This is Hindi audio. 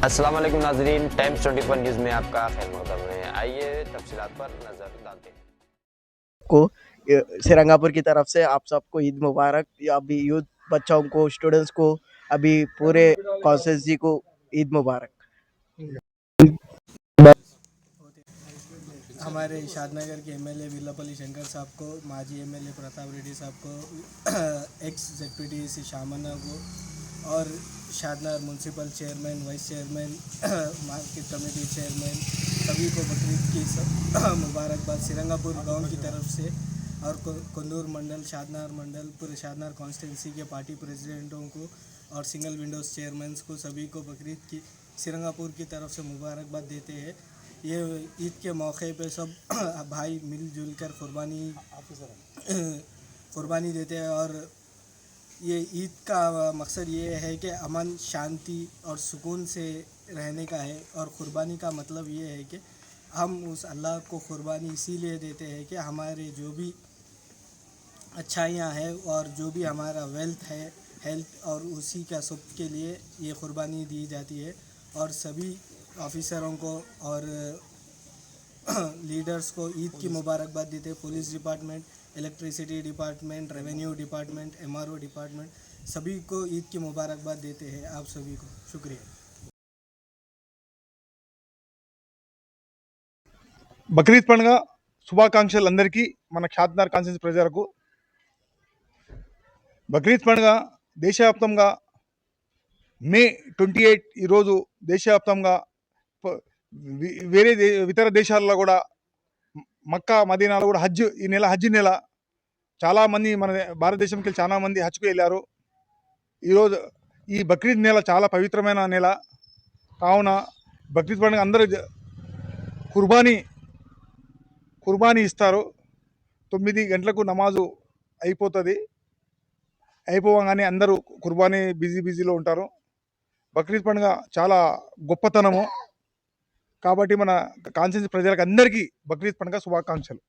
अस्सलाम वालेकुम नाज़रीन, टाइम्स 24 न्यूज़ में आपका खैर मक़दम है। आइए तफ़सीलात पर नज़र डालते हैं। को श्रीरंगापुर की तरफ से आप सबको ईद मुबारक। या अभी यूथ बच्चों को, स्टूडेंट्स को, अभी पूरे कॉन्सेस जी को ईद मुबारक। हमारे शादनगर के एमएलए विल्लापल्ली शंकर साहब को, माजी एमएलए प्रताप रेड्डी साहब को, एक्स जेडपीटीसी शामन्ना को और Shadnagar municipal chairman, vice chairman, market committee chairman, सभी को बकरीद की मुबारकबाद श्रीरंगापुर गांव की तरफ से और कुंदूर मंडल, शादनगर मंडल, पूरे शादनगर कॉन्स्टिट्यूंसी के पार्टी प्रेसिडेंटों को और सिंगल विंडोज़ चेयरमैन को सभी को बकरीद की श्रीरंगापुर की तरफ से मुबारकबाद देते हैं। ये ईद के मौके पे सब भाई मिलजुल कर कुर्बानी देते हैं और ये ईद का मकसद ये है कि अमन, शांति और सुकून से रहने का है। और कुर्बानी का मतलब ये है कि हम उस अल्लाह को कुर्बानी इसीलिए देते हैं कि हमारे जो भी अच्छाइयाँ हैं और जो भी हमारा वेल्थ है, हेल्थ और उसी का सब के लिए ये कुर्बानी दी जाती है। और सभी ऑफिसरों को और लीडर्स को ईद की मुबारकबाद देते हैं। Police department, electricity department, revenue department, MRO department, सभी को ईद की मुबारकबाद देते हैं। आप सभी को शुक्रिया। బక్రీద్ పండుగ శుభాకాంక్షలు అందరికీ, మన ఖ్యాతనార్ కాన్స్టిట్యూన్సీ ప్రజలకు. బక్రీద్ పండుగ దేశవ్యాప్తంగా మే 28 ఈరోజు దేశవ్యాప్తంగా వేరే ఇతర దేశాల్లో కూడా మక్కా, మదీనాలో కూడా హజ్, ఈ నెల హజ్ నెల చాలామంది మన భారతదేశంకి వెళ్ళి చాలామంది హజ్కు వెళ్ళారు. ఈరోజు ఈ బక్రీద్ నెల చాలా పవిత్రమైన నెల కావున బక్రీద్ పండుగ అందరూ కుర్బానీ ఇస్తారు. 9 గంటలకు నమాజు అయిపోతుంది. అయిపోగానే అందరూ కుర్బానీ బిజీలో ఉంటారు. బక్రీద్ పండుగ చాలా గొప్పతనము కాబట్టి మన కాన్స్టిట్యూన్సీ ప్రజలకు అందరికీ బక్రీద్ పండుగ శుభాకాంక్షలు.